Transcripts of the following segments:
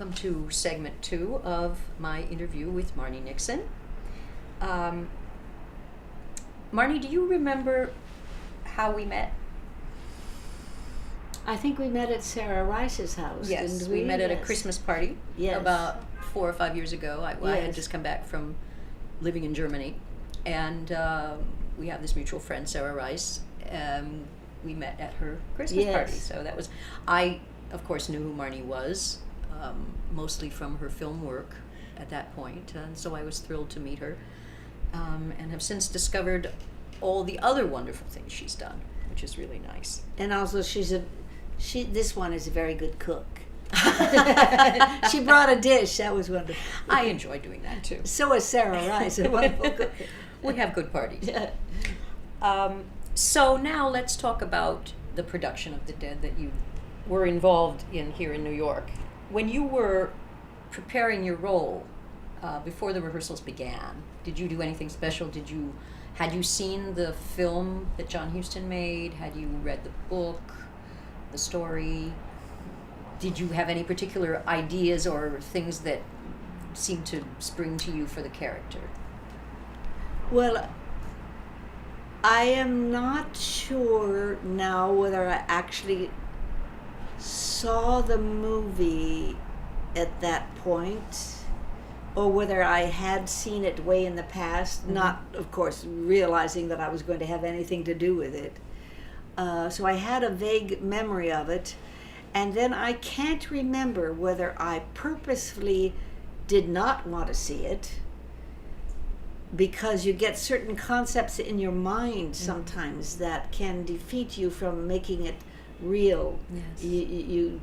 welcome to segment 2 of my interview with Marni Nixon. Marni, do you remember how we met? I think we met at Sarah Rice's house. Yes, didn't we met at a Christmas party about 4 or 5 years ago. I had just come back from living in Germany, and we have this mutual friend, Sarah Rice. We met at her Christmas party. So that was, I of course knew who Marni was, mostly from her film work at that point, and so I was thrilled to meet her, and have since discovered all the other wonderful things she's done, which is really nice. And also this one is a very good cook. She brought a dish, that was wonderful. I enjoy doing that too. So is Sarah Rice, a wonderful cook. We have good parties. So now let's talk about the production of The Dead that you were involved in here in New York. When you were preparing your role, before the rehearsals began, did you do anything special? Had you seen the film that John Huston made? Had you read the book, the story? Did you have any particular ideas or things that seemed to spring to you for the character? Well, I am not sure now whether I actually saw the movie at that point, or whether I had seen it way in the past, not, of course, realizing that I was going to have anything to do with it. So I had a vague memory of it, and then I can't remember whether I purposefully did not want to see it, because you get certain concepts in your mind sometimes that can defeat you from making it real. Yes. You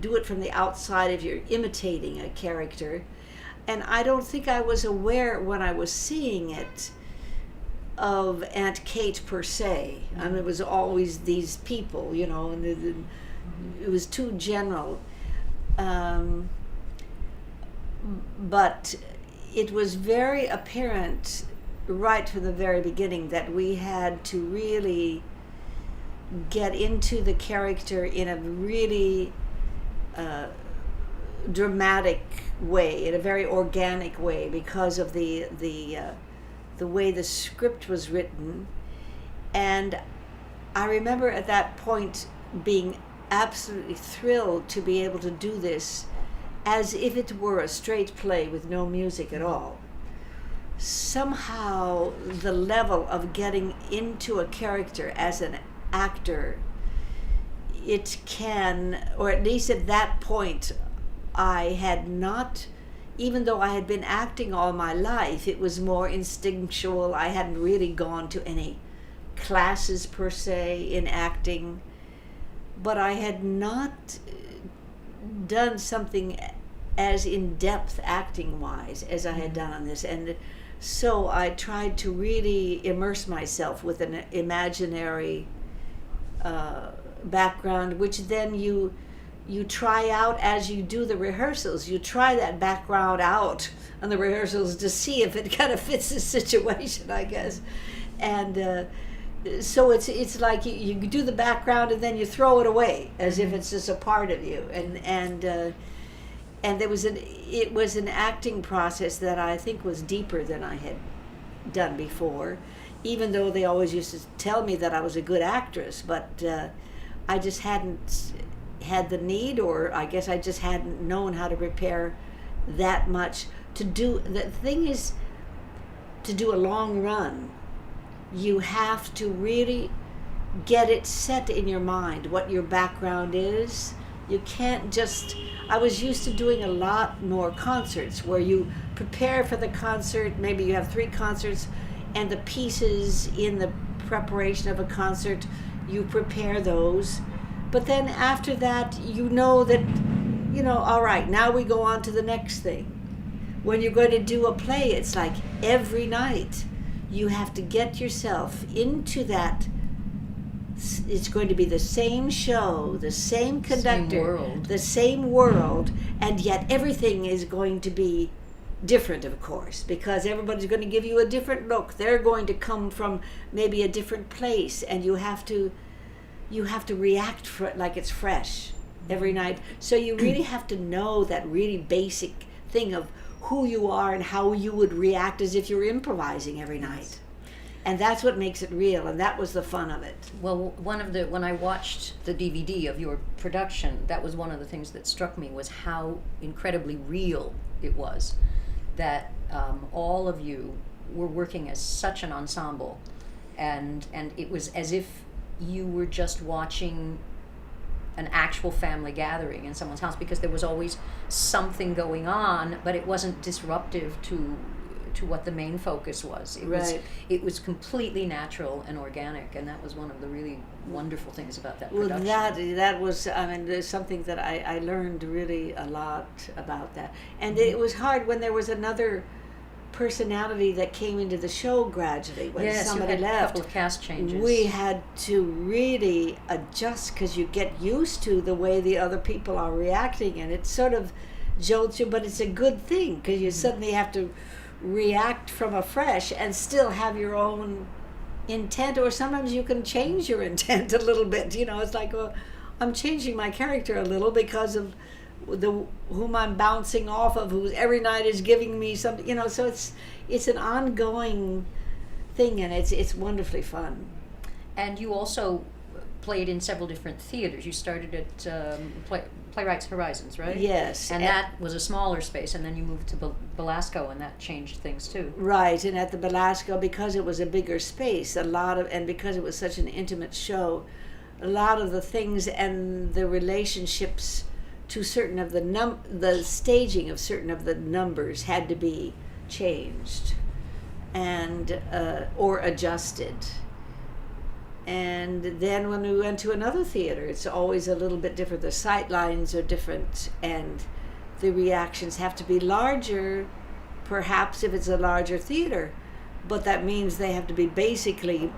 do it from the outside if you're imitating a character. And I don't think I was aware when I was seeing it of Aunt Kate per se. I mean, it was always these people, and it was too general. But it was very apparent right from the very beginning that we had to really get into the character in a really dramatic way, in a very organic way, because of the way the script was written. And I remember at that point being absolutely thrilled to be able to do this as if it were a straight play with no music at all. Somehow the level of getting into a character as an actor, it can, or at least at that point, I had not, even though I had been acting all my life, it was more instinctual. I hadn't really gone to any classes per se in acting, but I had not done something as in-depth acting-wise as I had done on this. And so I tried to really immerse myself with an imaginary background, which then you try out as you do the rehearsals. You try that background out on the rehearsals to see if it kind of fits the situation, I guess. And so it's like you do the background and then you throw it away as if it's just a part of you. And it was an acting process that I think was deeper than I had done before, even though they always used to tell me that I was a good actress, but I just hadn't had the need, or I guess I just hadn't known how to prepare that much to do. The thing is, to do a long run, you have to really get it set in your mind what your background is. You can't just, I was used to doing a lot more concerts where you prepare for the concert, maybe you have 3 concerts, and the pieces in the preparation of a concert, you prepare those. But then after that, all right, now we go on to the next thing. When you're going to do a play, it's like every night you have to get yourself into that. It's going to be the same show, the same conductor, the same world, and yet everything is going to be different, of course, because everybody's going to give you a different look. They're going to come from maybe a different place, and you have to react like it's fresh. every night. So you really have to know that really basic thing of who you are and how you would react as if you're improvising every night. And that's what makes it real, and that was the fun of it. Well, when I watched the DVD of your production, that was one of the things that struck me, was how incredibly real it was. That all of you were working as such an ensemble, and it was as if you were just watching an actual family gathering in someone's house, because there was always something going on, but it wasn't disruptive to what the main focus was. It was completely natural and organic, and that was one of the really wonderful things about that production. Well, that was, I mean, there's something that I learned really a lot about that. And it was hard when there was another personality that came into the show gradually when somebody left. A couple of cast changes. We had to really adjust, because you get used to the way the other people are reacting, and it sort of jolts you, but it's a good thing, because you suddenly have to react from afresh and still have your own intent, or sometimes you can change your intent a little bit. It's like, well, I'm changing my character a little because of whom I'm bouncing off of, who every night is giving me something, so it's an ongoing thing, and it's wonderfully fun. And you also played in several different theaters. You started at Playwrights Horizons, right? Yes. And that was a smaller space, and then you moved to Belasco, and that changed things too. Right, and at the Belasco, because it was a bigger space, and because it was such an intimate show, a lot of the things and the relationships to certain of the staging of certain of the numbers had to be changed and or adjusted. And then when we went to another theater, it's always a little bit different. The sight lines are different, and the reactions have to be larger, perhaps if it's a larger theater, but that means they have to be basically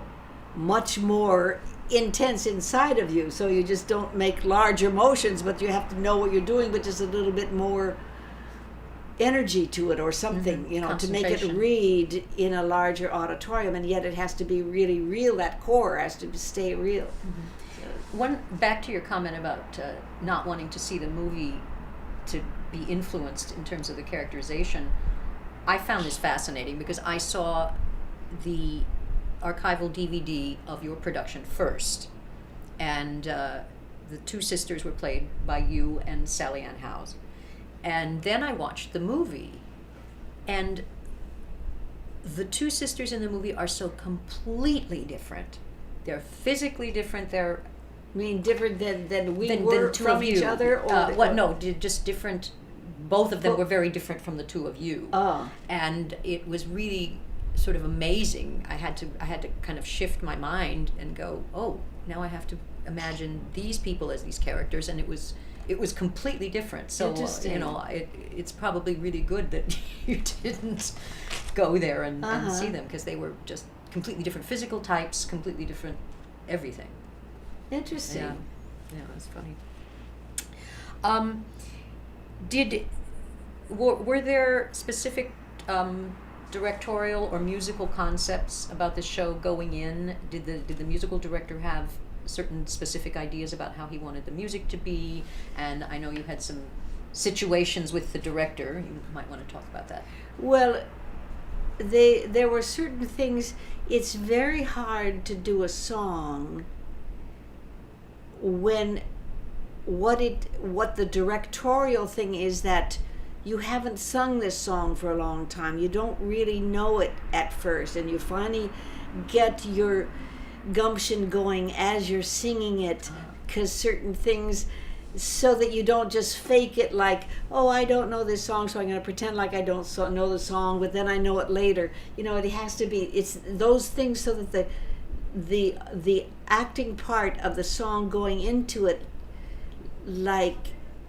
much more intense inside of you. So you just don't make larger motions, but you have to know what you're doing, but just a little bit more energy to it or something, to make it read in a larger auditorium, and yet it has to be really real. That core has to stay real. Back to your comment about not wanting to see the movie to be influenced in terms of the characterization. I found this fascinating because I saw the archival DVD of your production first, and the two sisters were played by you and Sally Ann Howes. And then I watched the movie, and the two sisters in the movie are so completely different. They're physically different. They're different than we were from each other, or no, just different. Both of them were very different from the two of you. Oh, and it was really sort of amazing. I had to kind of shift my mind and go, oh, now I have to imagine these people as these characters, and it was completely different. So it's probably really good that you didn't go there and see them, because they were just completely different physical types, completely different everything. Interesting. Yeah, that's funny. Were there specific directorial or musical concepts about the show going in? Did the musical director have certain specific ideas about how he wanted the music to be? And I know you had some situations with the director. You might want to talk about that. Well, there were certain things. It's very hard to do a song when what the directorial thing is that you haven't sung this song for a long time. You don't really know it at first, and you finally get your gumption going as you're singing it, because certain things, so that you don't just fake it like, oh, I don't know this song, so I'm going to pretend like I don't know the song, but then I know it later. It has to be, it's those things, so that the acting part of the song going into it, like,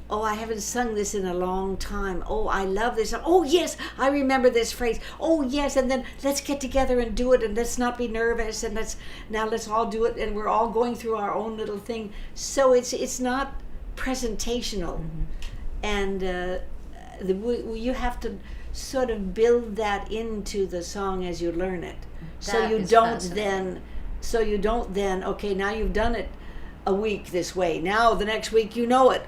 oh, I haven't sung this in a long time. Oh, I love this. Oh, yes, I remember this phrase. Oh, yes, and then let's get together and do it, and let's not be nervous, and let's all do it, and we're all going through our own little thing. So it's not presentational, and you have to sort of build that into the song as you learn it. So you don't then, okay, now you've done it a week this way. Now the next week you know it,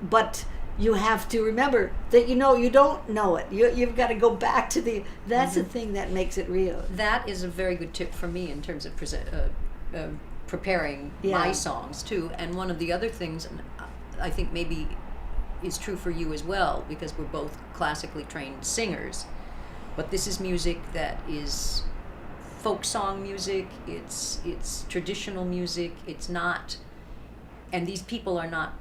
but you have to remember that you don't know it. You've got to go back to that's the thing that makes it real. That is a very good tip for me in terms of preparing my songs too. And one of the other things, and I think maybe is true for you as well, because we're both classically trained singers, but this is music that is folk song music, it's traditional music, it's not, and these people are not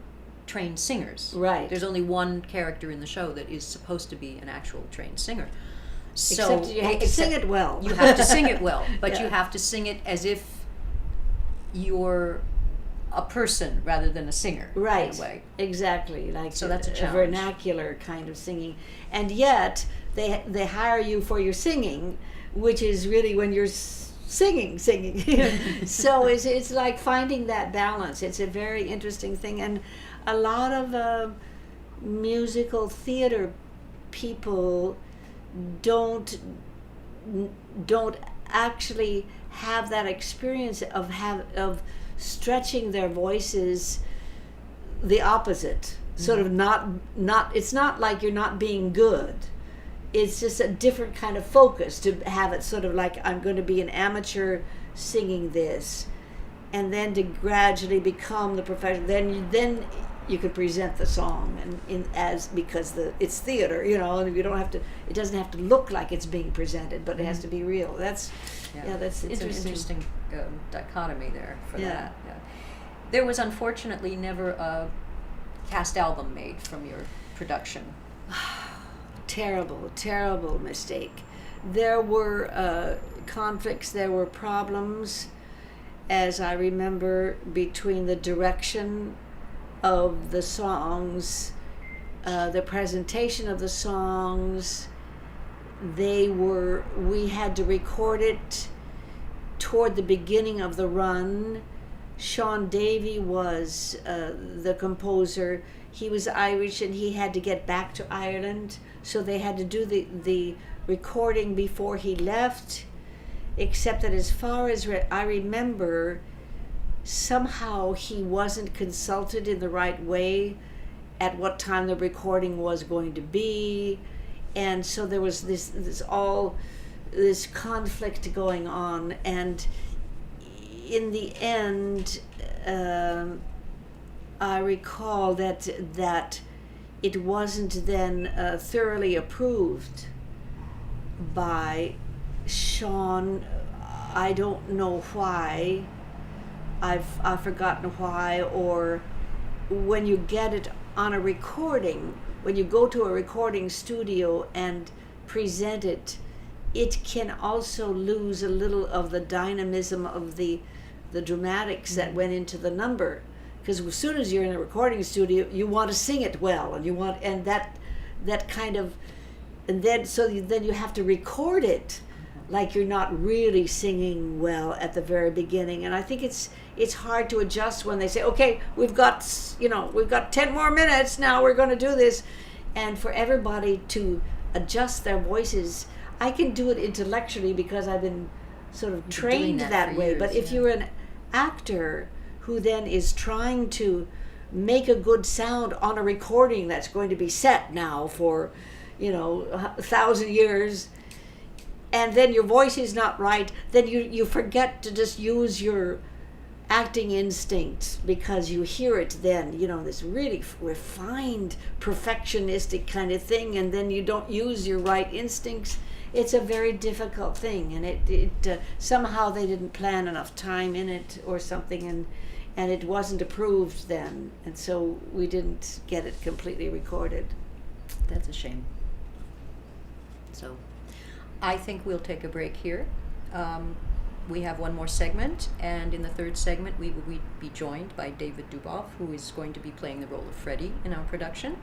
trained singers. Right. There's only one character in the show that is supposed to be an actual trained singer. So except you have to sing it well. You have to sing it well, but you have to sing it as if you're a person rather than a singer. Right. In a way. Exactly. Like so that's a challenge. Vernacular kind of singing, and yet they hire you for your singing, which is really when you're singing. So it's like finding that balance. It's a very interesting thing, and a lot of musical theater people don't actually have that experience of stretching their voices the opposite. Sort of not it's not like you're not being good. It's just a different kind of focus to have it sort of like, I'm going to be an amateur singing this, and then to gradually become the professional. Then you could present the song because it's theater, and you don't have to. It doesn't have to look like it's being presented, but it has to be real. That's it's an interesting dichotomy there for that. Yeah. There was unfortunately never a cast album made from your production. Terrible mistake. There were conflicts, there were problems, as I remember, between the direction of the songs, the presentation of the songs. We had to record it toward the beginning of the run. Sean Davey was the composer. He was Irish and he had to get back to Ireland, so they had to do the recording before he left, except that as far as I remember, somehow he wasn't consulted in the right way at what time the recording was going to be, and so there was this conflict going on, and in the end I recall that it wasn't then thoroughly approved by Sean. I don't know why. I've forgotten why. Or when you get it on a recording, when you go to a recording studio and present it, it can also lose a little of the dynamism of the dramatics that went into the number. Because as soon as you're in a recording studio, you want to sing it well, and that kind of, and then then you have to record it like you're not really singing well at the very beginning. And I think it's hard to adjust when they say, okay, we've got 10 more minutes now, we're going to do this, and for everybody to adjust their voices. I can do it intellectually because I've been sort of trained that way. But if you're an actor who then is trying to make a good sound on a recording that's going to be set now for 1,000 years, and then your voice is not right, then you forget to just use your acting instinct because you hear it then, this really refined perfectionistic kind of thing, and then you don't use your right instincts. It's a very difficult thing, and it somehow they didn't plan enough time in it or something, and it wasn't approved then, and so we didn't get it completely recorded. That's a shame. So I think we'll take a break here. We have one more segment, and in the third segment we will be joined by David Duboff, who is going to be playing the role of Freddie in our production.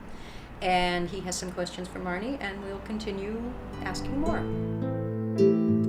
And he has some questions for Marni, and we'll continue asking more.